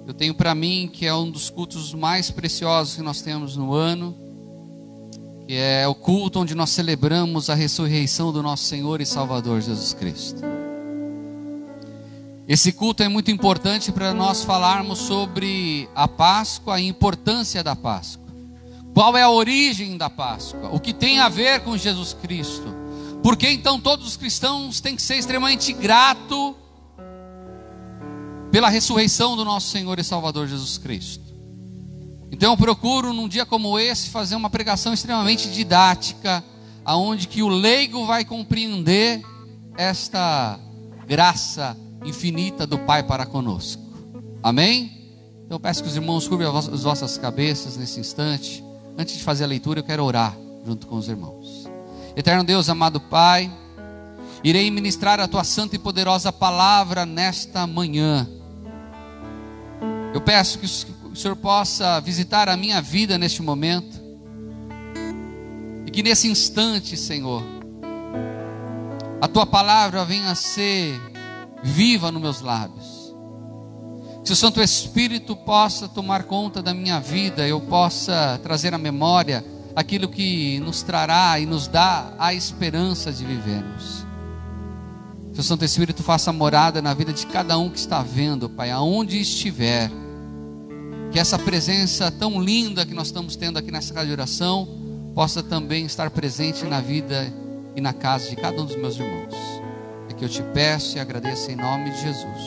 Eu tenho para mim que é um dos cultos mais preciosos que nós temos no ano, que é o culto onde nós celebramos a ressurreição do nosso Senhor e Salvador Jesus Cristo. Esse culto é muito importante para nós falarmos sobre a Páscoa, a importância da Páscoa. Qual é a origem da Páscoa? O que tem a ver com Jesus Cristo? Por que então todos os cristãos têm que ser extremamente gratos pela ressurreição do nosso Senhor e Salvador Jesus Cristo? Então eu procuro num dia como esse fazer uma pregação extremamente didática, aonde que o leigo vai compreender esta graça infinita do Pai para conosco. Amém? Então eu peço que os irmãos curvem as vossas cabeças nesse instante. Antes de fazer a leitura, eu quero orar junto com os irmãos. Eterno Deus, amado Pai, irei ministrar a Tua santa e poderosa palavra nesta manhã. Eu peço que o Senhor possa visitar a minha vida neste momento, e que nesse instante, Senhor, a Tua palavra venha a ser viva nos meus lábios. Que o Santo Espírito possa tomar conta da minha vida, eu possa trazer à memória aquilo que nos trará e nos dá a esperança de vivermos. Que o Santo Espírito faça morada na vida de cada um que está vendo, Pai, aonde estiver. Que essa presença tão linda que nós estamos tendo aqui nessa casa de oração possa também estar presente na vida e na casa de cada um dos meus irmãos. É que eu te peço e agradeço em nome de Jesus.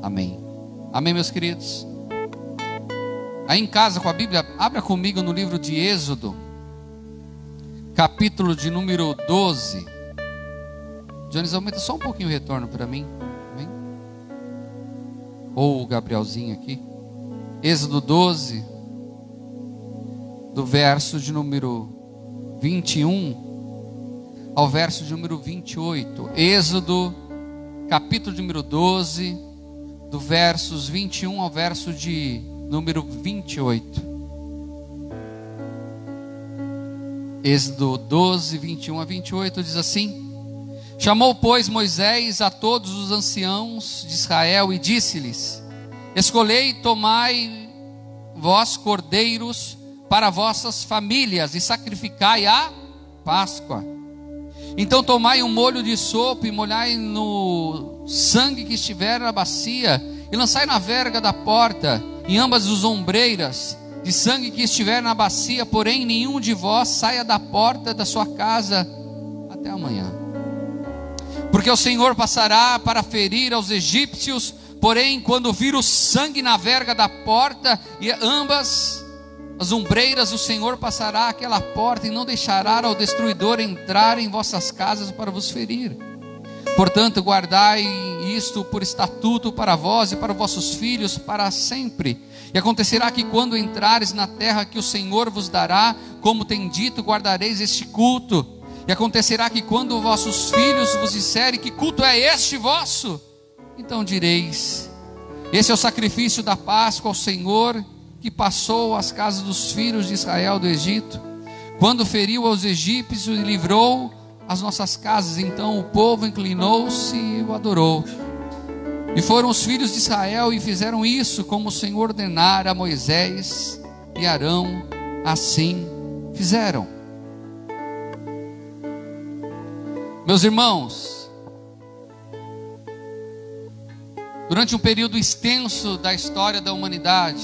Amém. Amém, meus queridos? Aí em casa com a Bíblia, abra comigo no livro de Êxodo, capítulo de número 12. Jones, aumenta só um pouquinho o retorno para mim. Amém? Ou o Gabrielzinho aqui. Êxodo 12, do verso de número 21 ao verso de número 28. Êxodo, capítulo de número 12, do versos 21 ao verso de número 28. Êxodo 12, 21 a 28 diz assim: Chamou, pois, Moisés a todos os anciãos de Israel e disse-lhes: Escolhei e tomai vós cordeiros para vossas famílias e sacrificai a Páscoa. Então tomai um molho de sopo e molhai no sangue que estiver na bacia e lançai na verga da porta, em ambas as ombreiras, de sangue que estiver na bacia, porém nenhum de vós saia da porta da sua casa até amanhã. Porque o Senhor passará para ferir aos egípcios, porém quando vir o sangue na verga da porta e ambas as ombreiras, o Senhor passará aquela porta e não deixará ao destruidor entrar em vossas casas para vos ferir. Portanto, guardai isto por estatuto para vós e para vossos filhos para sempre. E acontecerá que quando entrares na terra que o Senhor vos dará, como tem dito, guardareis este culto. E acontecerá que quando vossos filhos vos disserem: que culto é este vosso? Então direis: esse é o sacrifício da Páscoa ao Senhor, que passou as casas dos filhos de Israel do Egito, quando feriu aos egípcios e livrou as nossas casas. Então o povo inclinou-se e o adorou. E foram os filhos de Israel e fizeram isso como o Senhor ordenara a Moisés e Arão, assim fizeram. Meus irmãos, durante um período extenso da história da humanidade,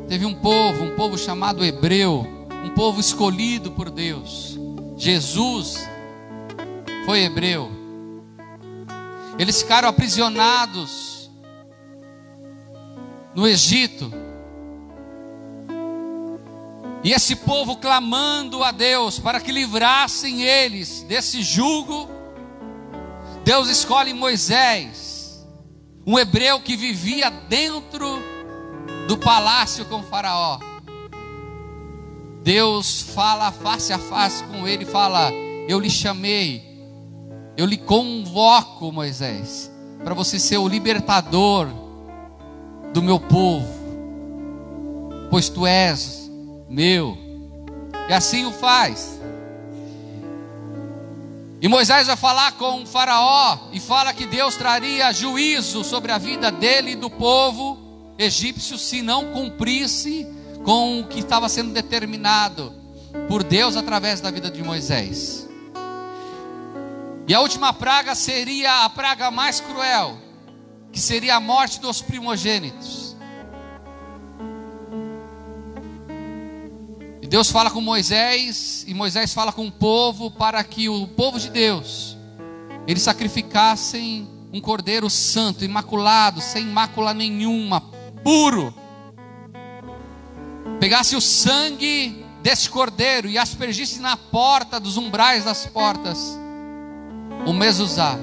teve um povo chamado hebreu, um povo escolhido por Deus. Jesus foi hebreu. Eles ficaram aprisionados no Egito. E esse povo clamando a Deus para que livrassem eles desse jugo, Deus escolhe Moisés, um hebreu que vivia dentro do palácio com Faraó. Deus fala face a face com ele, fala: eu lhe chamei, eu lhe convoco, Moisés, para você ser o libertador do meu povo, pois tu és meu. E assim o faz. E Moisés vai falar com o Faraó e fala que Deus traria juízo sobre a vida dele e do povo, egípcio se não cumprisse com o que estava sendo determinado por Deus através da vida de Moisés. E a última praga seria a praga mais cruel, que seria a morte dos primogênitos. E Deus fala com Moisés, e Moisés fala com o povo, para que o povo de Deus, eles sacrificassem um cordeiro santo, imaculado, sem mácula nenhuma, puro. Pegasse o sangue desse cordeiro e aspergisse na porta dos umbrais das portas, o mezuzá.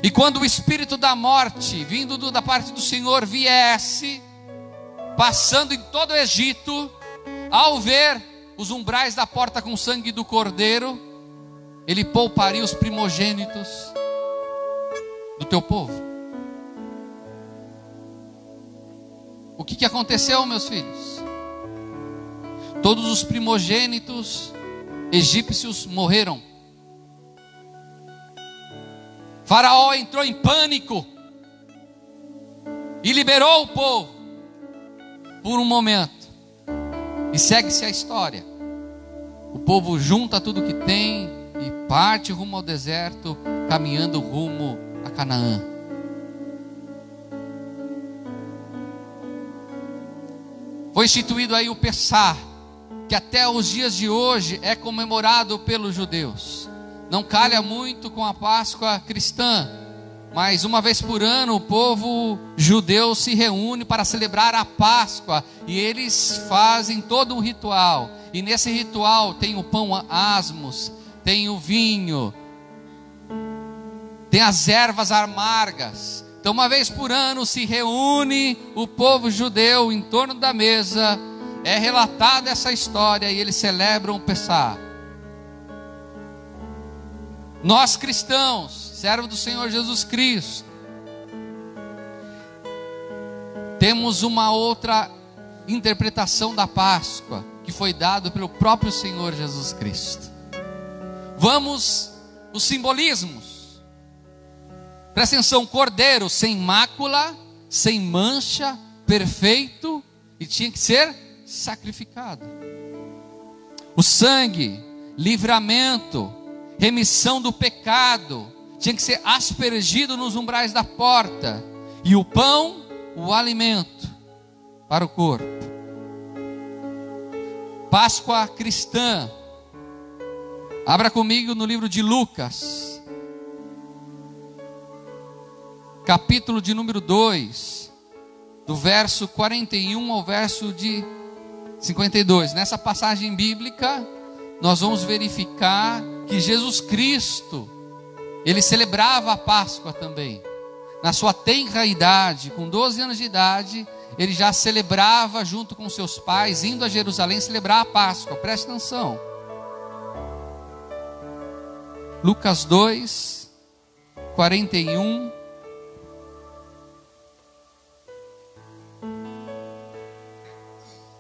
E quando o espírito da morte, vindo da parte do Senhor, viesse, passando em todo o Egito, ao ver os umbrais da porta com o sangue do cordeiro, ele pouparia os primogênitos do teu povo. O que aconteceu, meus filhos? Todos os primogênitos egípcios morreram. Faraó entrou em pânico e liberou o povo por um momento. E segue-se a história. O povo junta tudo que tem e parte rumo ao deserto, caminhando rumo a Canaã. Foi instituído aí o Pessah, que até os dias de hoje é comemorado pelos judeus. Não calha muito com a Páscoa cristã, mas uma vez por ano o povo judeu se reúne para celebrar a Páscoa, e eles fazem todo um ritual, e nesse ritual tem o pão asmos, tem o vinho, tem as ervas amargas. Então uma vez por ano se reúne o povo judeu em torno da mesa, é relatada essa história e eles celebram o Pessah. Nós cristãos, servos do Senhor Jesus Cristo, temos uma outra interpretação da Páscoa, que foi dado pelo próprio Senhor Jesus Cristo. Vamos os simbolismos. Presta atenção: cordeiro sem mácula, sem mancha, perfeito, e tinha que ser sacrificado. O sangue, livramento, remissão do pecado, tinha que ser aspergido nos umbrais da porta. E o pão, o alimento para o corpo. Páscoa cristã. Abra comigo no livro de Lucas, capítulo de número 2, do verso 41 ao verso de 52. Nessa passagem bíblica, nós vamos verificar que Jesus Cristo, ele celebrava a Páscoa também. Na sua tenra idade, com 12 anos de idade, ele já celebrava junto com seus pais, indo a Jerusalém celebrar a Páscoa. Preste atenção. Lucas 2, 41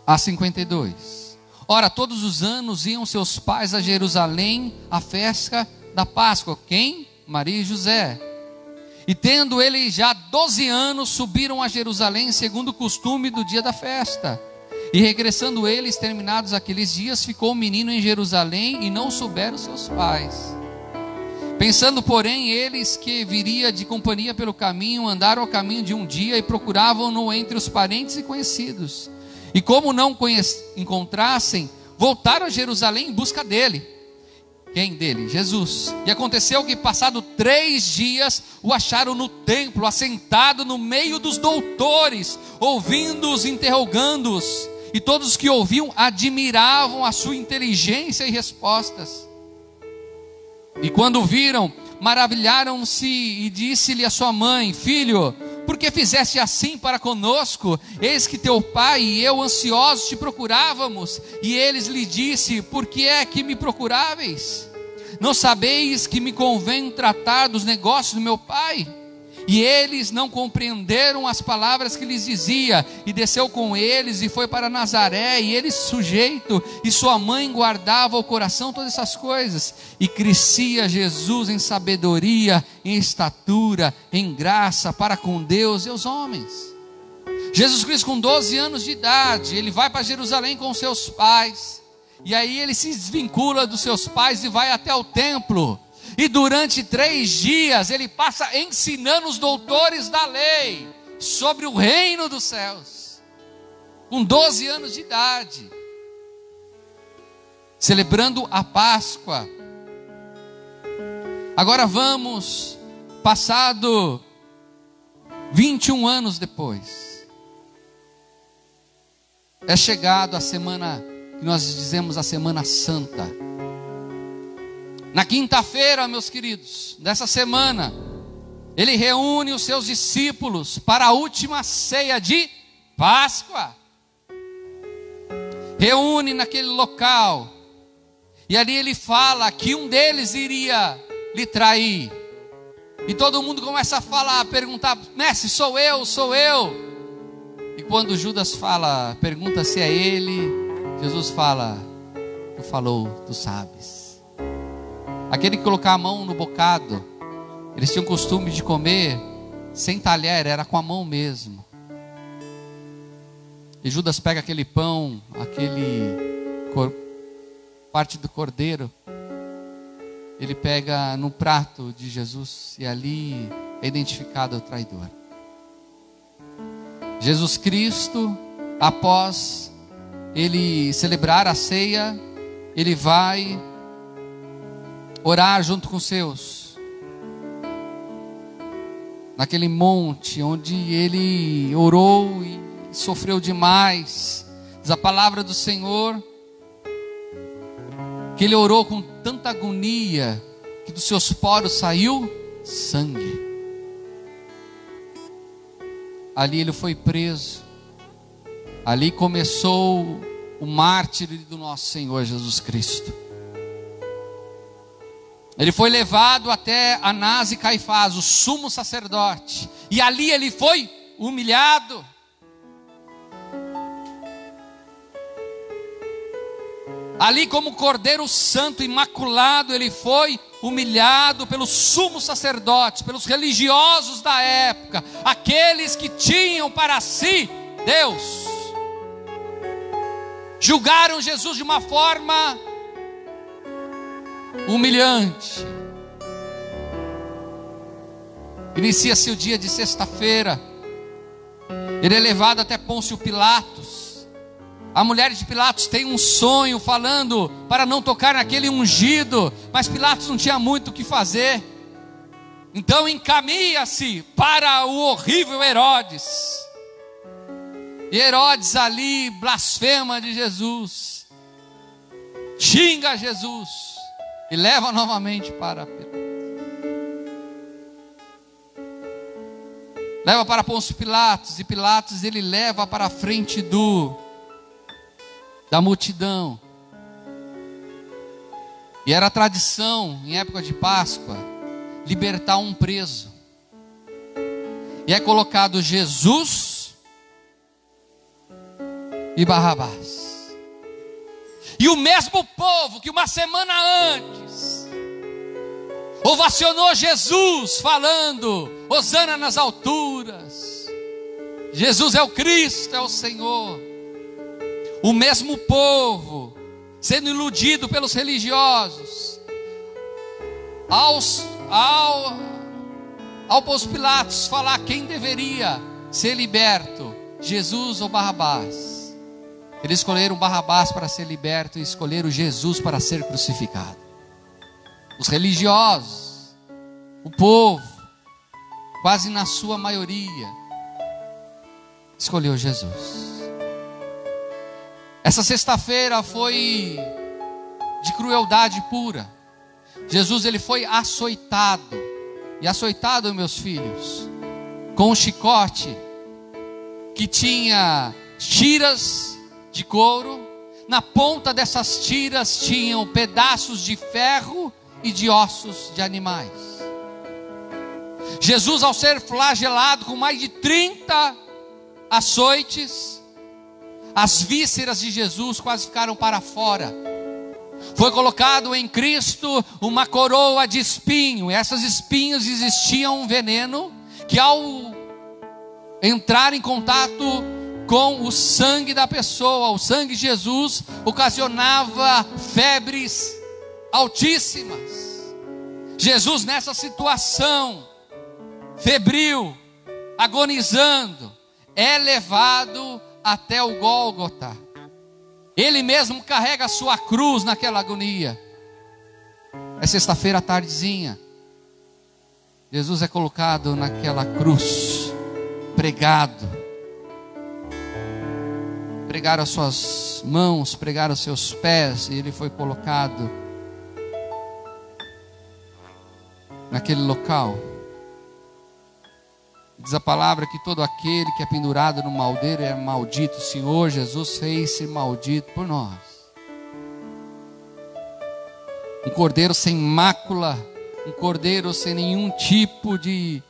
a 52. Ora, todos os anos iam seus pais a Jerusalém à festa da Páscoa. Quem? Maria e José. E tendo ele já 12 anos, subiram a Jerusalém segundo o costume do dia da festa. E regressando eles, terminados aqueles dias, ficou o menino em Jerusalém e não souberam seus pais. Pensando, porém, eles que viria de companhia pelo caminho, andaram ao caminho de um dia e procuravam-no entre os parentes e conhecidos. E como não encontrassem, voltaram a Jerusalém em busca dele. Quem dele? Jesus. E aconteceu que, passado 3 dias, o acharam no templo, assentado no meio dos doutores, ouvindo-os, interrogando-os. E todos os que ouviam admiravam a sua inteligência e respostas. E quando o viram, maravilharam-se, e disse-lhe a sua mãe: Filho, por que fizeste assim para conosco? Eis que teu pai e eu ansiosos te procurávamos. E eles lhe disse: Por que é que me procuráveis? Não sabeis que me convém tratar dos negócios do meu pai? E eles não compreenderam as palavras que lhes dizia, e desceu com eles e foi para Nazaré, e ele sujeito e sua mãe guardava o coração todas essas coisas, e crescia Jesus em sabedoria, em estatura, em graça para com Deus e os homens. Jesus Cristo, com 12 anos de idade, ele vai para Jerusalém com seus pais, e aí ele se desvincula dos seus pais e vai até o templo. E durante 3 dias ele passa ensinando os doutores da lei sobre o reino dos céus, com 12 anos de idade, celebrando a Páscoa. Agora vamos, passado 21 anos depois, é chegado a semana que nós dizemos a Semana Santa. Na quinta-feira, meus queridos, dessa semana, ele reúne os seus discípulos para a última ceia de Páscoa. Reúne naquele local, e ali ele fala que um deles iria lhe trair. E todo mundo começa a falar, a perguntar: mestre, sou eu, sou eu. E quando Judas pergunta se é ele, Jesus fala: tu falou, tu sabes. Aquele que colocar a mão no bocado, eles tinham costume de comer sem talher, era com a mão mesmo. E Judas pega aquele pão, parte do cordeiro, ele pega no prato de Jesus, e ali é identificado o traidor. Jesus Cristo, após ele celebrar a ceia, ele vai orar junto com os seus, naquele monte onde ele orou e sofreu demais. Diz a palavra do Senhor que ele orou com tanta agonia que dos seus poros saiu sangue. Ali ele foi preso, ali começou o mártir do nosso Senhor Jesus Cristo. Ele foi levado até Anás e Caifás, o sumo sacerdote, e ali ele foi humilhado. Ali, como Cordeiro Santo imaculado, ele foi humilhado pelos sumos sacerdotes, pelos religiosos da época, aqueles que tinham para si Deus. Julgaram Jesus de uma forma humilhante. Inicia-se o dia de sexta-feira, ele é levado até Pôncio Pilatos. A mulher de Pilatos tem um sonho falando para não tocar naquele ungido, mas Pilatos não tinha muito o que fazer. Então encaminha-se para o horrível Herodes. E Herodes ali blasfema de Jesus, xinga Jesus e leva novamente para Pilatos. Leva para Pôncio Pilatos, e Pilatos ele leva para a frente da multidão. E era tradição em época de Páscoa libertar um preso. E é colocado Jesus e Barrabás. E o mesmo povo que uma semana antes ovacionou Jesus falando: Hosana nas alturas, Jesus é o Cristo, é o Senhor. O mesmo povo sendo iludido pelos religiosos, ao Pôncio Pilatos falar quem deveria ser liberto, Jesus ou Barrabás. Eles escolheram Barrabás para ser liberto e escolheram Jesus para ser crucificado. Os religiosos, o povo, quase na sua maioria, escolheu Jesus. Essa sexta-feira foi de crueldade pura. Jesus ele foi açoitado. E açoitado, meus filhos, com um chicote que tinha tiras de couro. Na ponta dessas tiras tinham pedaços de ferro e de ossos de animais. Jesus, ao ser flagelado com mais de 30 açoites, as vísceras de Jesus quase ficaram para fora. Foi colocado em Cristo uma coroa de espinho. E essas espinhos existiam um veneno que, ao entrar em contato com o sangue da pessoa, o sangue de Jesus, ocasionava febres altíssimas. Jesus, nessa situação febril, agonizando, é levado até o Gólgota. Ele mesmo carrega a sua cruz naquela agonia. É sexta-feira à tardezinha. Jesus é colocado naquela cruz, pregado. Pregaram as suas mãos, pregaram os seus pés, e ele foi colocado naquele local. Diz a palavra que todo aquele que é pendurado no madeiro é maldito. O Senhor Jesus fez-se maldito por nós. Um cordeiro sem mácula, um cordeiro sem nenhum tipo de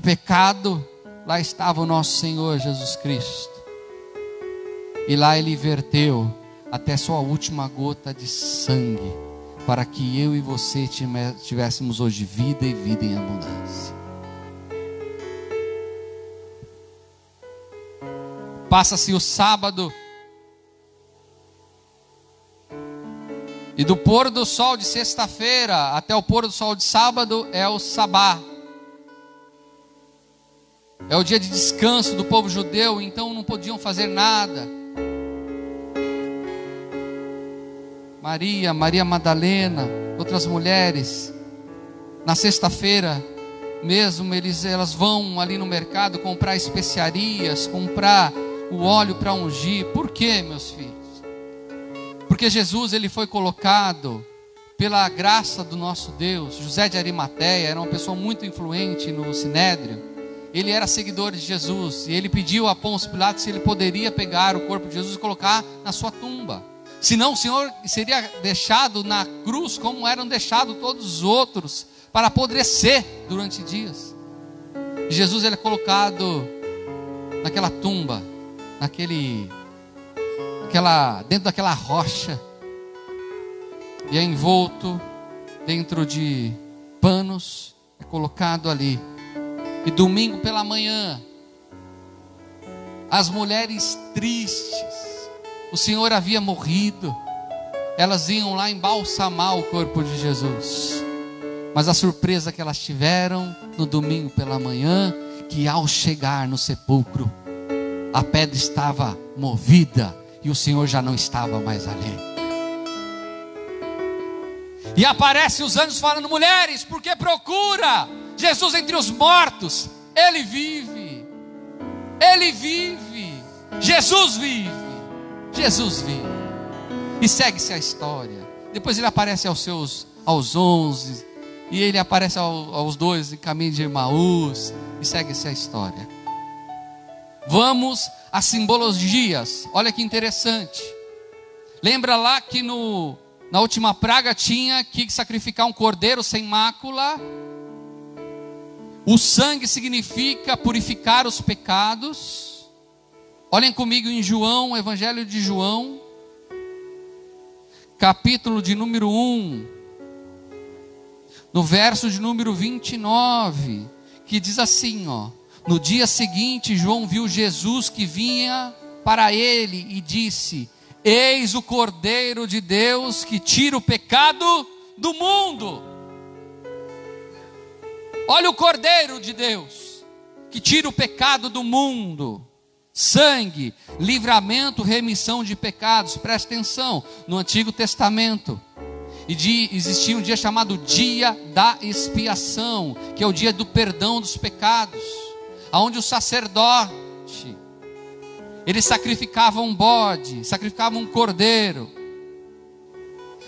pecado. Lá estava o nosso Senhor Jesus Cristo. E lá ele verteu até sua última gota de sangue, para que eu e você tivéssemos hoje vida e vida em abundância. Passa-se o sábado, e do pôr do sol de sexta-feira até o pôr do sol de sábado é o sabá. É o dia de descanso do povo judeu, então não podiam fazer nada. Maria Madalena, outras mulheres, na sexta-feira mesmo, elas vão ali no mercado comprar especiarias, comprar o óleo para ungir. Por quê, meus filhos? Porque Jesus, ele foi colocado pela graça do nosso Deus. José de Arimateia era uma pessoa muito influente no Sinédrio. Ele era seguidor de Jesus, e ele pediu a Pôncio Pilatos se ele poderia pegar o corpo de Jesus e colocar na sua tumba. Senão o Senhor seria deixado na cruz como eram deixados todos os outros, para apodrecer durante dias. E Jesus, ele é colocado naquela tumba, dentro daquela rocha, e é envolto dentro de panos, é colocado ali. E domingo pela manhã, as mulheres tristes, o Senhor havia morrido, elas iam lá embalsamar o corpo de Jesus. Mas a surpresa que elas tiveram no domingo pela manhã, que ao chegar no sepulcro, a pedra estava movida e o Senhor já não estava mais ali. E aparece os anjos falando: mulheres, porque procura Jesus entre os mortos? Ele vive, ele vive, Jesus vive, Jesus vive. E segue-se a história. Depois ele aparece aos 11, e ele aparece aos 2 em caminho de Emaús, e segue-se a história. Vamos às simbologias. Olha que interessante. Lembra lá que na última praga tinha que sacrificar um cordeiro sem mácula. O sangue significa purificar os pecados. Olhem comigo em João, Evangelho de João, capítulo de número 1, no verso de número 29, que diz assim, ó: no dia seguinte, João viu Jesus que vinha para ele e disse: eis o Cordeiro de Deus que tira o pecado do mundo. Olha o Cordeiro de Deus que tira o pecado do mundo. Sangue, livramento, remissão de pecados. Preste atenção, no Antigo Testamento existia um dia chamado Dia da Expiação, que é o dia do perdão dos pecados, onde o sacerdote, ele sacrificava um bode, sacrificava um cordeiro,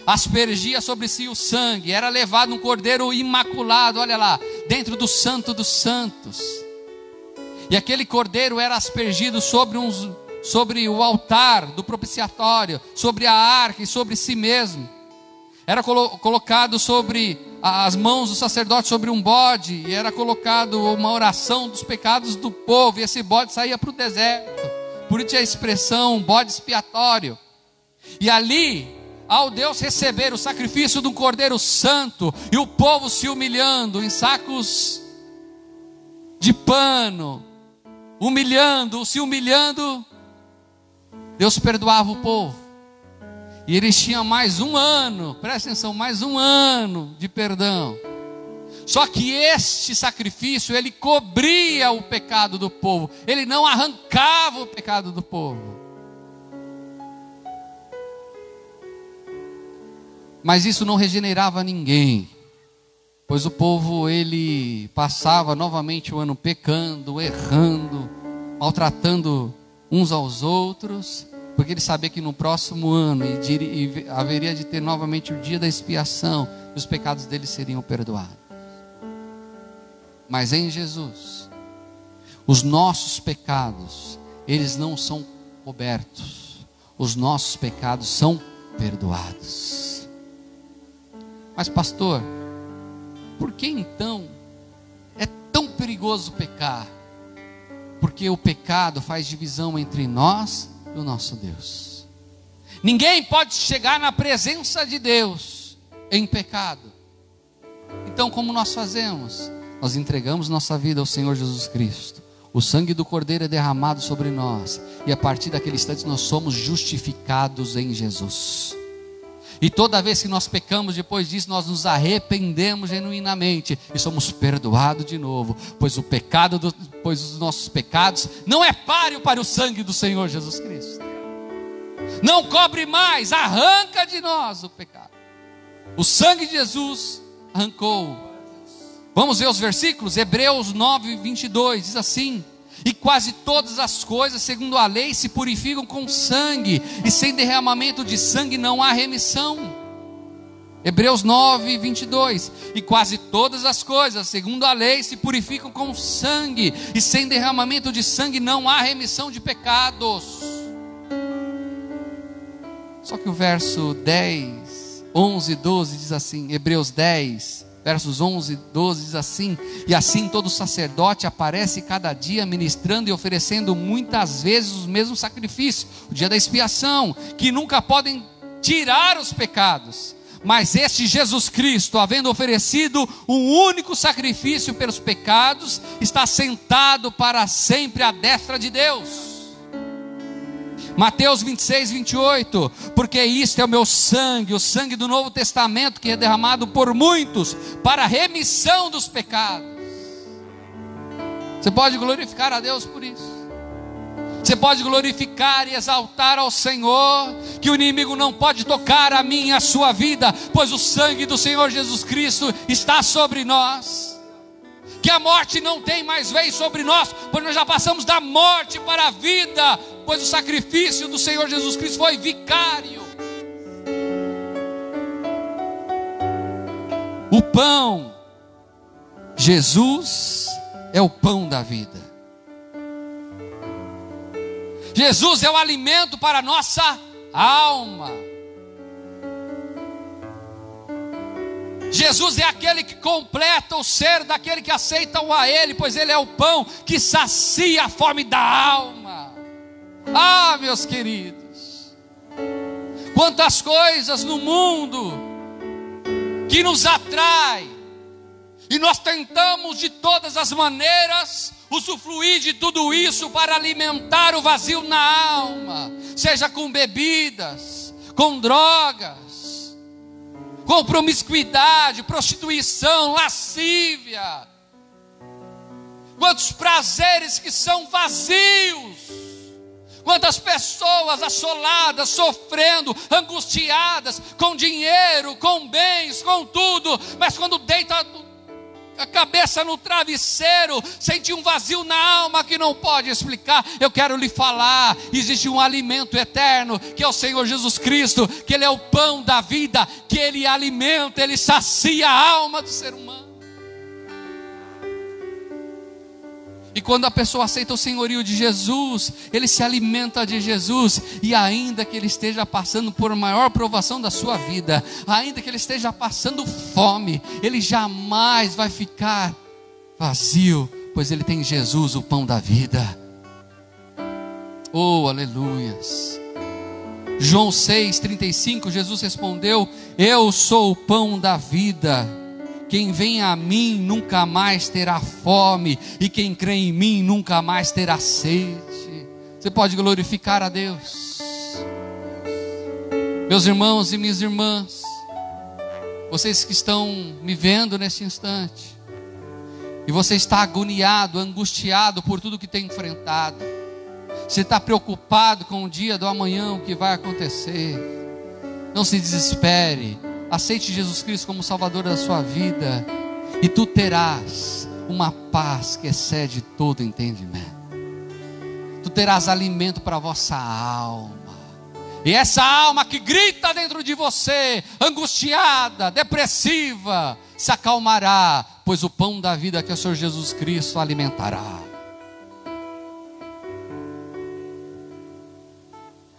aspergia sobre si o sangue, era levado um cordeiro imaculado, olha lá, dentro do Santo dos Santos, e aquele cordeiro era aspergido sobre o altar do propiciatório, sobre a arca e sobre si mesmo. Era colocado sobre as mãos do sacerdote sobre um bode, e era colocado uma oração dos pecados do povo, e esse bode saía para o deserto. Por isso a expressão bode expiatório. E ali, ao Deus receber o sacrifício de um cordeiro santo, e o povo se humilhando em sacos de pano, se humilhando, Deus perdoava o povo. E eles tinham mais um ano, presta atenção, mais um ano de perdão. Só que este sacrifício, ele cobria o pecado do povo, ele não arrancava o pecado do povo. Mas isso não regenerava ninguém, pois o povo, ele passava novamente o ano pecando, errando, maltratando uns aos outros, porque ele sabia que no próximo ano haveria de ter novamente o dia da expiação, e os pecados deles seriam perdoados. Mas em Jesus, os nossos pecados, eles não são cobertos, os nossos pecados são perdoados. Mas pastor, por que então é tão perigoso pecar? Porque o pecado faz divisão entre nós e o nosso Deus. Ninguém pode chegar na presença de Deus em pecado. Então, como nós fazemos? Nós entregamos nossa vida ao Senhor Jesus Cristo. O sangue do Cordeiro é derramado sobre nós, e a partir daquele instante nós somos justificados em Jesus. E toda vez que nós pecamos, depois disso nós nos arrependemos genuinamente e somos perdoados de novo, pois os nossos pecados não é páreo para o sangue do Senhor Jesus Cristo. Não cobre mais, arranca de nós o pecado. O sangue de Jesus arrancou. Vamos ver os versículos. Hebreus 9, 22 diz assim: e quase todas as coisas, segundo a lei, se purificam com sangue, e sem derramamento de sangue não há remissão. Hebreus 9, 22. E quase todas as coisas, segundo a lei, se purificam com sangue, e sem derramamento de sangue não há remissão de pecados. Só que o verso 10, 11 e 12 diz assim, Hebreus 10, versos 11 e 12 diz assim: e assim todo sacerdote aparece cada dia ministrando e oferecendo muitas vezes os mesmos sacrifícios, o dia da expiação, que nunca podem tirar os pecados. Mas este Jesus Cristo, havendo oferecido um único sacrifício pelos pecados, está sentado para sempre à destra de Deus. Mateus 26, 28, porque isto é o meu sangue, o sangue do Novo Testamento, que é derramado por muitos, para a remissão dos pecados. Você pode glorificar a Deus por isso. Você pode glorificar e exaltar ao Senhor, que o inimigo não pode tocar a mim e a sua vida, pois o sangue do Senhor Jesus Cristo está sobre nós. Que a morte não tem mais vez sobre nós, pois nós já passamos da morte para a vida, pois o sacrifício do Senhor Jesus Cristo foi vicário. O pão, Jesus é o pão da vida. Jesus é o alimento para a nossa alma. Jesus é aquele que completa o ser daquele que aceita a Ele, pois Ele é o pão que sacia a fome da alma. Ah, meus queridos, quantas coisas no mundo que nos atrai, e nós tentamos de todas as maneiras usufruir de tudo isso para alimentar o vazio na alma, seja com bebidas, com drogas, com promiscuidade, prostituição, lascívia. Quantos prazeres que são vazios, quantas pessoas assoladas, sofrendo, angustiadas, com dinheiro, com bens, com tudo, mas quando deita a cabeça no travesseiro, sente um vazio na alma que não pode explicar. Eu quero lhe falar, existe um alimento eterno, que é o Senhor Jesus Cristo, que Ele é o pão da vida, que Ele alimenta, Ele sacia a alma do ser humano. E quando a pessoa aceita o senhorio de Jesus, ele se alimenta de Jesus, e ainda que ele esteja passando por a maior provação da sua vida, ainda que ele esteja passando fome, ele jamais vai ficar vazio, pois ele tem Jesus, o pão da vida. Oh, aleluias. João 6,35, Jesus respondeu: eu sou o pão da vida. Quem vem a mim nunca mais terá fome, e quem crê em mim nunca mais terá sede. Você pode glorificar a Deus. Meus irmãos e minhas irmãs, vocês que estão me vendo nesse instante, e você está agoniado, angustiado por tudo que tem enfrentado, você está preocupado com o dia do amanhã, o que vai acontecer, não se desespere. Aceite Jesus Cristo como Salvador da sua vida, e tu terás uma paz que excede todo entendimento. Tu terás alimento para a vossa alma, e essa alma que grita dentro de você, angustiada, depressiva, se acalmará, pois o pão da vida, que é o Senhor Jesus Cristo, alimentará.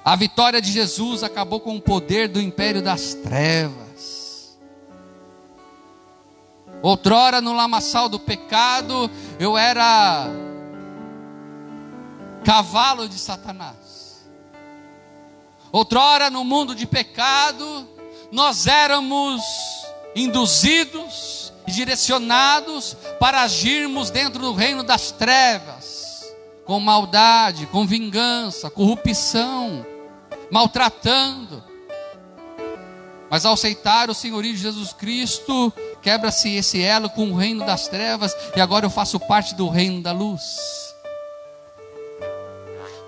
A vitória de Jesus acabou com o poder do império das trevas. Outrora, no lamaçal do pecado, eu era cavalo de Satanás. Outrora, no mundo de pecado, nós éramos induzidos e direcionados para agirmos dentro do reino das trevas, com maldade, com vingança, corrupção, maltratando. Mas ao aceitar o senhorio de Jesus Cristo, quebra-se esse elo com o reino das trevas, e agora eu faço parte do reino da luz.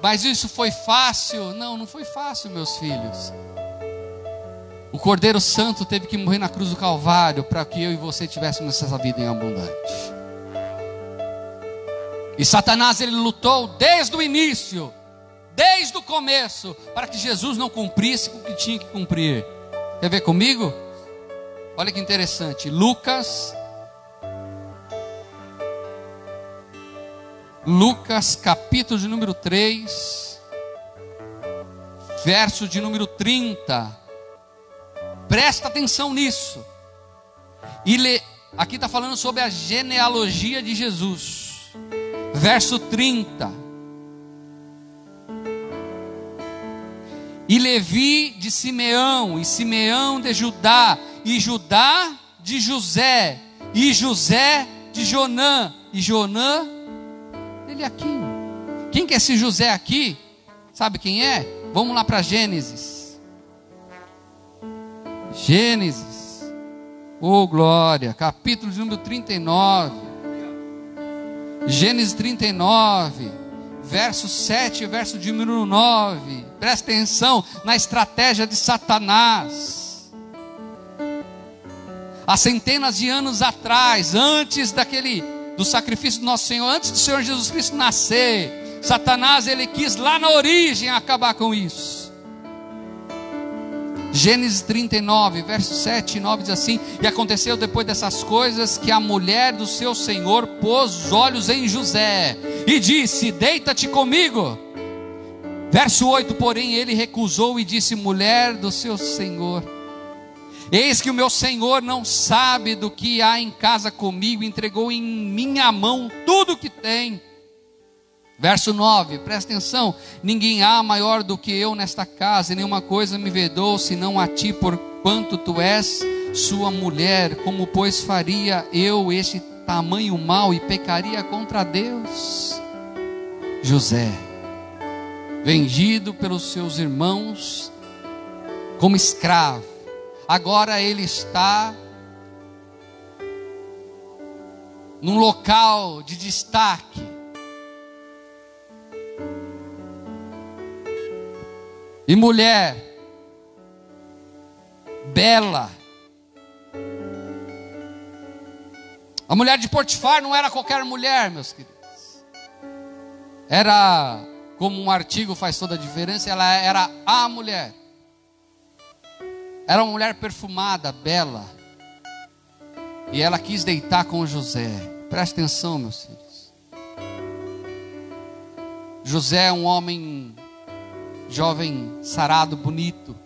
Mas isso foi fácil? Não, não foi fácil, meus filhos. O Cordeiro Santo teve que morrer na cruz do Calvário para que eu e você tivéssemos essa vida em abundante. E Satanás, ele lutou desde o início, desde o começo, para que Jesus não cumprisse o que tinha que cumprir. Quer ver comigo? Olha que interessante. Lucas capítulo de número 3, verso de número 30. Presta atenção nisso. Aqui está falando sobre a genealogia de Jesus. Verso 30. E Levi de Simeão, e Simeão de Judá, e Judá de José, e José de Jonã, e Jonã de Eliaquim. Quem que é esse José aqui? Sabe quem é? Vamos lá para Gênesis. Gênesis, oh glória, capítulo de número 39. Gênesis 39, verso 7 e verso de número 9. Presta atenção na estratégia de Satanás. Há centenas de anos atrás, antes do sacrifício do nosso Senhor, antes do Senhor Jesus Cristo nascer, Satanás, ele quis lá na origem acabar com isso. Gênesis 39, verso 7 e 9 diz assim: e aconteceu depois dessas coisas, que a mulher do seu senhor pôs os olhos em José, e disse: deita-te comigo. Verso 8, porém ele recusou e disse: mulher do seu senhor, eis que o meu senhor não sabe do que há em casa comigo, entregou em minha mão tudo o que tem. Verso 9, presta atenção: ninguém há maior do que eu nesta casa, e nenhuma coisa me vedou, senão a ti, porquanto tu és sua mulher. Como pois faria eu este tamanho mal e pecaria contra Deus? José, vendido pelos seus irmãos como escravo, agora ele está num local de destaque. E mulher bela. A mulher de Potifar não era qualquer mulher, meus queridos. Era, como um artigo faz toda a diferença, ela era a mulher. Era uma mulher perfumada, bela. E ela quis deitar com José. Presta atenção, meus filhos. José é um homem jovem, sarado, bonito.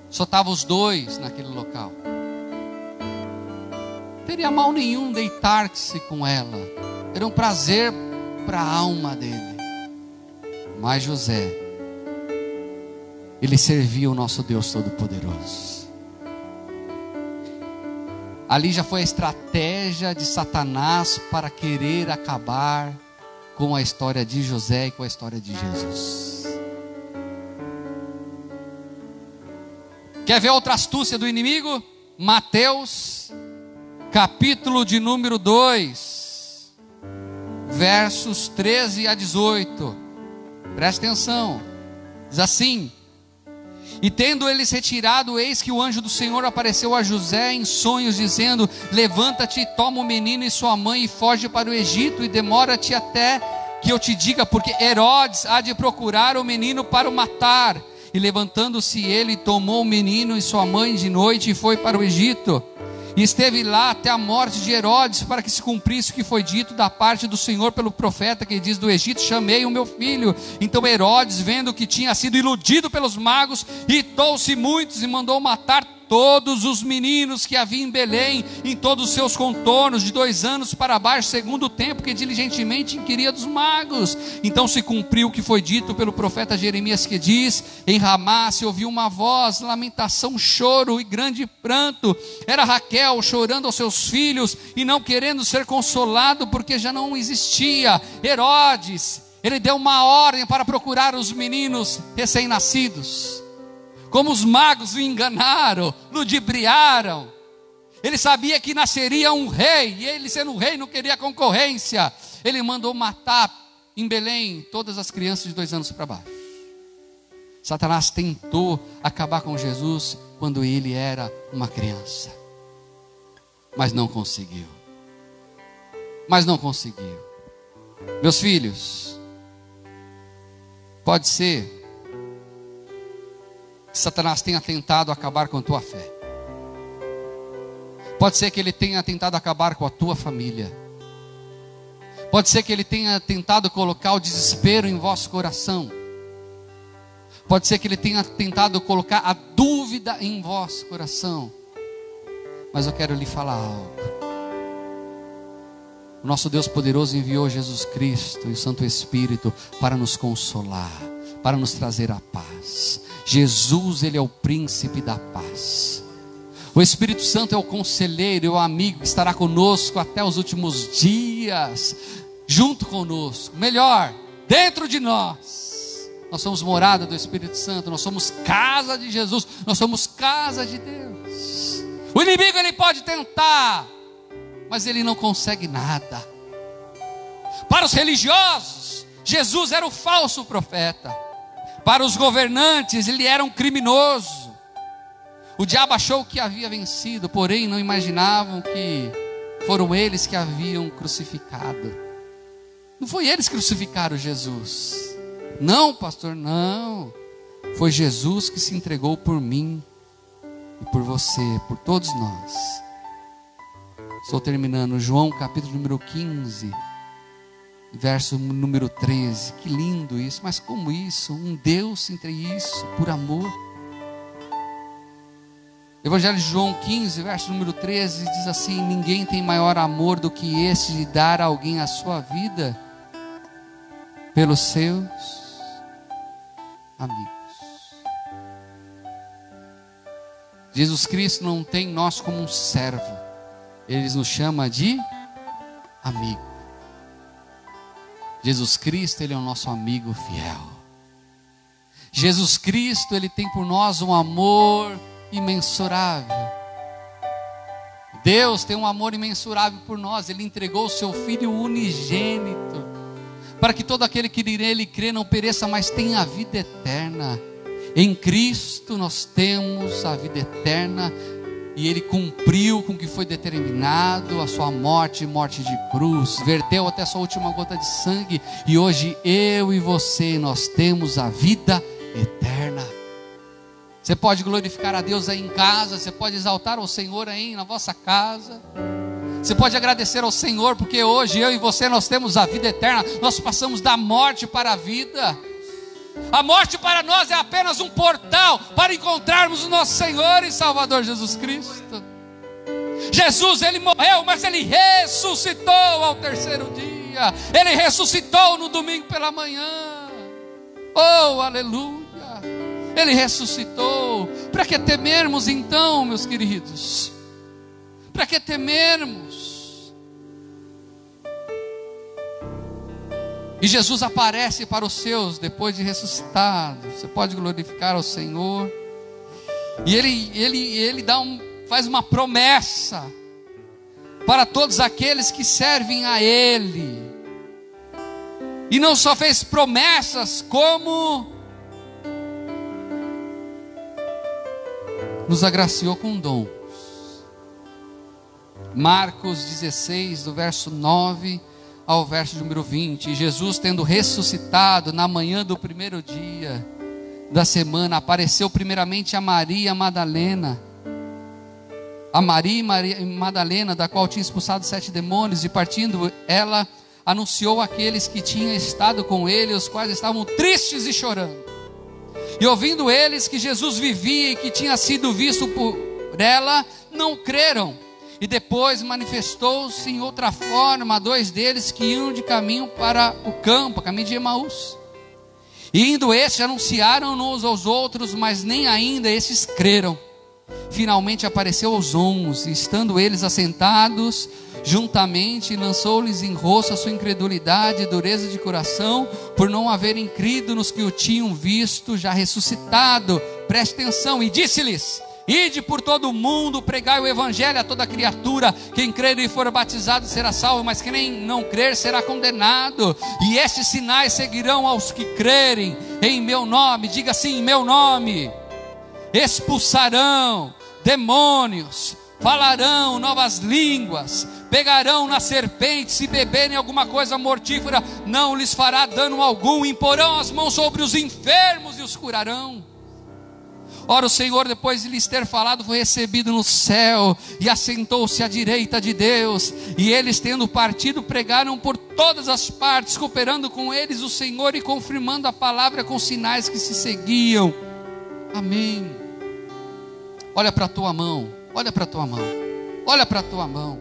Só estavam os dois naquele local. Não teria mal nenhum deitar-se com ela. Era um prazer para a alma dele. Mas José, ele servia o nosso Deus Todo-Poderoso. Ali já foi a estratégia de Satanás para querer acabar com a história de José e com a história de Jesus. Quer ver outra astúcia do inimigo? Mateus, capítulo de número 2, versos 13 a 18. Preste atenção. Diz assim: e tendo eles retirado, eis que o anjo do Senhor apareceu a José em sonhos, dizendo: levanta-te, toma o menino e sua mãe e foge para o Egito, e demora-te até que eu te diga, porque Herodes há de procurar o menino para o matar. E levantando-se ele, tomou o menino e sua mãe de noite e foi para o Egito. E esteve lá até a morte de Herodes, para que se cumprisse o que foi dito da parte do Senhor pelo profeta, que diz: do Egito chamei o meu filho. Então Herodes, vendo que tinha sido iludido pelos magos, irritou-se muitos e mandou matar todos os meninos que havia em Belém, em todos os seus contornos, de 2 anos para baixo, segundo o tempo que diligentemente inquiria dos magos. Então se cumpriu o que foi dito pelo profeta Jeremias, que diz: em Ramá se ouviu uma voz, lamentação, choro e grande pranto. Era Raquel chorando aos seus filhos e não querendo ser consolado, porque já não existia. Herodes, ele deu uma ordem para procurar os meninos recém-nascidos. Como os magos o enganaram, ludibriaram. Ele sabia que nasceria um rei, e ele, sendo um rei, não queria concorrência. Ele mandou matar em Belém todas as crianças de 2 anos para baixo. Satanás tentou acabar com Jesus quando ele era uma criança, mas não conseguiu. Meus filhos, pode ser que Satanás tenha tentado acabar com a tua fé. Pode ser que ele tenha tentado acabar com a tua família. Pode ser que ele tenha tentado colocar o desespero em vosso coração. Pode ser que ele tenha tentado colocar a dúvida em vosso coração. Mas eu quero lhe falar algo. O nosso Deus poderoso enviou Jesus Cristo e o Santo Espírito para nos consolar, para nos trazer a paz. Jesus, ele é o príncipe da paz. O Espírito Santo é o conselheiro, é o amigo que estará conosco até os últimos dias, junto conosco, melhor, dentro de nós. Nós somos morada do Espírito Santo, nós somos casa de Jesus, nós somos casa de Deus. O inimigo, ele pode tentar, mas ele não consegue nada. Para os religiosos, Jesus era o falso profeta. Para os governantes, ele era um criminoso. O diabo achou que havia vencido, porém não imaginavam que foram eles que haviam crucificado. Não foi eles que crucificaram Jesus. Não, pastor, não. Foi Jesus que se entregou por mim e por você, por todos nós. Estou terminando. João capítulo número 15. Verso número 13, que lindo isso, mas como isso? Um Deus entre isso, por amor. Evangelho de João 15, verso número 13, diz assim: ninguém tem maior amor do que esse de dar a alguém a sua vida pelos seus amigos. Jesus Cristo não tem nós como um servo, Ele nos chama de amigo. Jesus Cristo, Ele é o nosso amigo fiel. Jesus Cristo, Ele tem por nós um amor imensurável. Deus tem um amor imensurável por nós. Ele entregou o seu Filho unigênito, para que todo aquele que nele crê não pereça, mas tenha a vida eterna. Em Cristo nós temos a vida eterna, e Ele cumpriu com o que foi determinado, a sua morte de cruz, verteu até a sua última gota de sangue, e hoje eu e você, nós temos a vida eterna. Você pode glorificar a Deus aí em casa, você pode exaltar o Senhor aí na vossa casa, Você pode agradecer ao Senhor, porque hoje eu e você, nós temos a vida eterna. Nós passamos da morte para a vida. A morte para nós é apenas um portal para encontrarmos o nosso Senhor e Salvador Jesus Cristo. Jesus, Ele morreu, mas Ele ressuscitou ao terceiro dia. Ele ressuscitou no domingo pela manhã. Oh, aleluia. Ele ressuscitou. Para que temermos então, meus queridos? Para que temermos? E Jesus aparece para os seus depois de ressuscitado. Você pode glorificar ao Senhor. E ele faz uma promessa para todos aqueles que servem a Ele. E não só fez promessas, como nos agraciou com dons. Marcos 16, do verso 9 ao verso número 20. E Jesus, tendo ressuscitado na manhã do primeiro dia da semana, apareceu primeiramente a Maria Madalena. A Maria Madalena, da qual tinha expulsado 7 demônios, e partindo ela anunciou àqueles que tinham estado com ele, os quais estavam tristes e chorando. E ouvindo eles que Jesus vivia e que tinha sido visto por ela, não creram. E depois manifestou-se em outra forma a 2 deles que iam de caminho para o campo, caminho de Emaús. E indo estes, anunciaram-nos aos outros, mas nem ainda estes creram. Finalmente apareceu aos 11, e estando eles assentados juntamente, lançou-lhes em rosto a sua incredulidade e dureza de coração, por não haverem crido nos que o tinham visto já ressuscitado. Preste atenção, e disse-lhes: ide por todo o mundo, pregai o evangelho a toda criatura. Quem crer e for batizado será salvo, mas quem não crer será condenado. E estes sinais seguirão aos que crerem em meu nome. Diga assim: em meu nome. Expulsarão demônios, falarão novas línguas, pegarão na serpente, se beberem alguma coisa mortífera, não lhes fará dano algum, imporão as mãos sobre os enfermos e os curarão. Ora, o Senhor, depois de lhes ter falado, foi recebido no céu e assentou-se à direita de Deus. E eles, tendo partido, pregaram por todas as partes, cooperando com eles o Senhor e confirmando a palavra com sinais que se seguiam. Amém. Olha para a tua mão, olha para a tua mão, olha para a tua mão,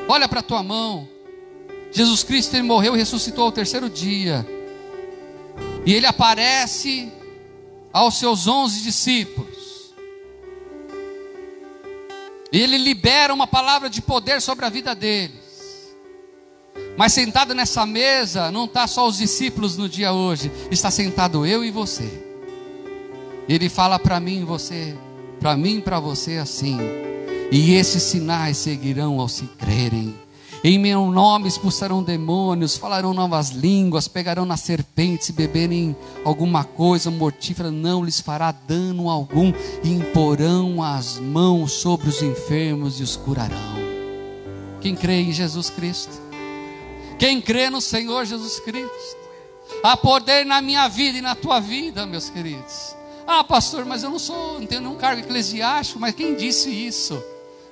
olha para a tua mão. Jesus Cristo, Ele morreu e ressuscitou ao terceiro dia. E Ele aparece aos seus 11 discípulos. E Ele libera uma palavra de poder sobre a vida deles. Mas sentado nessa mesa, não está só os discípulos no dia hoje, está sentado eu e você. Ele fala para mim, você, para mim, para você assim: e esses sinais seguirão aos que crerem. Em meu nome expulsarão demônios, falarão novas línguas, pegarão na serpente, se beberem alguma coisa mortífera, não lhes fará dano algum, e imporão as mãos sobre os enfermos e os curarão. Quem crê em Jesus Cristo? Quem crê no Senhor Jesus Cristo? Há poder na minha vida e na tua vida, meus queridos. Ah, pastor, mas eu não tenho nenhum cargo eclesiástico. Mas quem disse isso?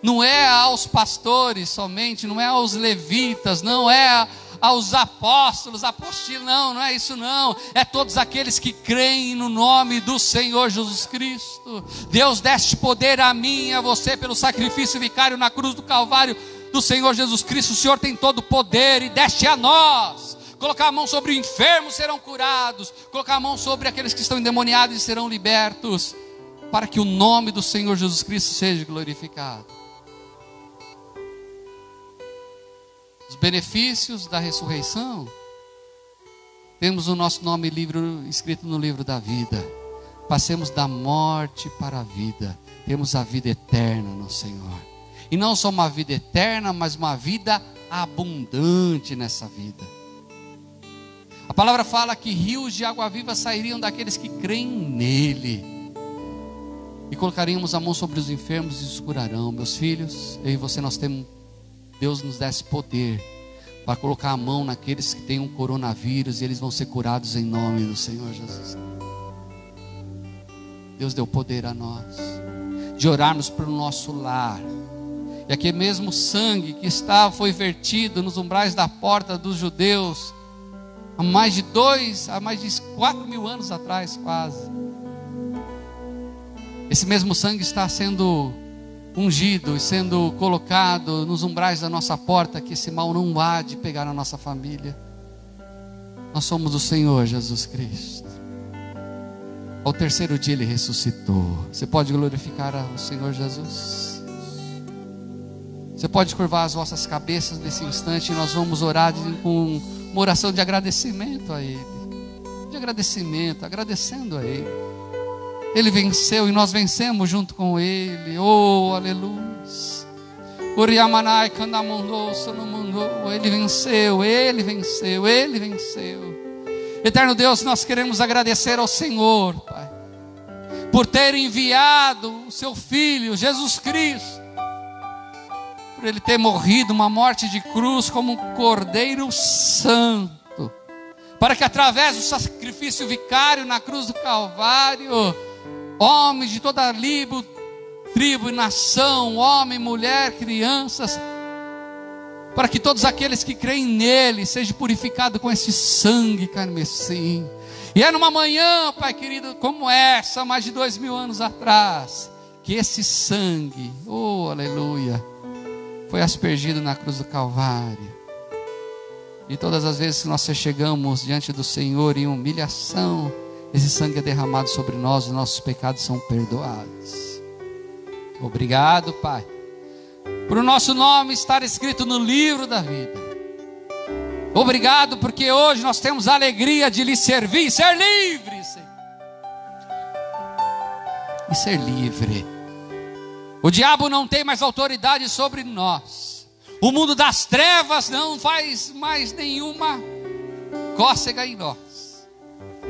Não é aos pastores somente, não é aos levitas, não é aos apóstolos, apostilos, não é isso não. É todos aqueles que creem no nome do Senhor Jesus Cristo. Deus deste poder a mim e a você pelo sacrifício vicário na cruz do Calvário do Senhor Jesus Cristo. O Senhor tem todo o poder e deste a nós. Colocar a mão sobre o enfermo, serão curados. Colocar a mão sobre aqueles que estão endemoniados e serão libertos, para que o nome do Senhor Jesus Cristo seja glorificado. Os benefícios da ressurreição, temos o nosso nome escrito no livro da vida. Passemos da morte para a vida. Temos a vida eterna no Senhor. E não só uma vida eterna, mas uma vida abundante nessa vida. A palavra fala que rios de água viva sairiam daqueles que creem nele. E colocaríamos a mão sobre os enfermos e os curarão. Meus filhos, eu e você, nós temos, Deus nos dá esse poder para colocar a mão naqueles que têm um coronavírus e eles vão ser curados em nome do Senhor Jesus. Deus deu poder a nós de orarmos pelo nosso lar E aquele mesmo sangue que foi vertido nos umbrais da porta dos judeus há mais de 4 mil anos atrás, quase. Esse mesmo sangue está sendo ungido e sendo colocado nos umbrais da nossa porta, que esse mal não há de pegar na nossa família. Nós somos do Senhor Jesus Cristo. Ao terceiro dia Ele ressuscitou. Você pode glorificar o Senhor Jesus? Você pode curvar as vossas cabeças nesse instante e nós vamos orar com uma oração de agradecimento a Ele. De agradecimento, agradecendo a Ele. Ele venceu e nós vencemos junto com Ele. Oh, aleluia. Ele venceu, Ele venceu, Ele venceu. Eterno Deus, nós queremos agradecer ao Senhor, Pai, por ter enviado o Seu Filho, Jesus Cristo, por Ele ter morrido uma morte de cruz como um Cordeiro Santo, para que através do sacrifício vicário na cruz do Calvário, homens de toda tribo e nação, homem, mulher, crianças, para que todos aqueles que creem nele sejam purificados com esse sangue carmesim. E é numa manhã, Pai querido, como essa, mais de 2000 anos atrás, que esse sangue, oh aleluia, foi aspergido na cruz do Calvário. E todas as vezes que nós chegamos diante do Senhor em humilhação, esse sangue é derramado sobre nós, os nossos pecados são perdoados. Obrigado, Pai, por o nosso nome estar escrito no livro da vida. Obrigado porque hoje nós temos a alegria de lhe servir e ser livre, Senhor. E ser livre. O diabo não tem mais autoridade sobre nós. O mundo das trevas não faz mais nenhuma cócega em nós.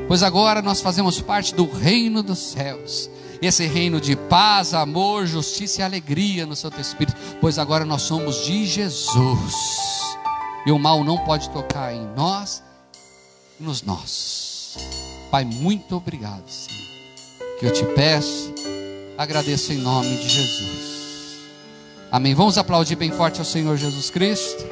Pois agora nós fazemos parte do reino dos céus. Esse reino de paz, amor, justiça e alegria no Santo Espírito. Pois agora nós somos de Jesus. E o mal não pode tocar em nós e nos nossos. Pai, muito obrigado, Senhor. Que eu te peço, agradeço em nome de Jesus. Amém. Vamos aplaudir bem forte ao Senhor Jesus Cristo.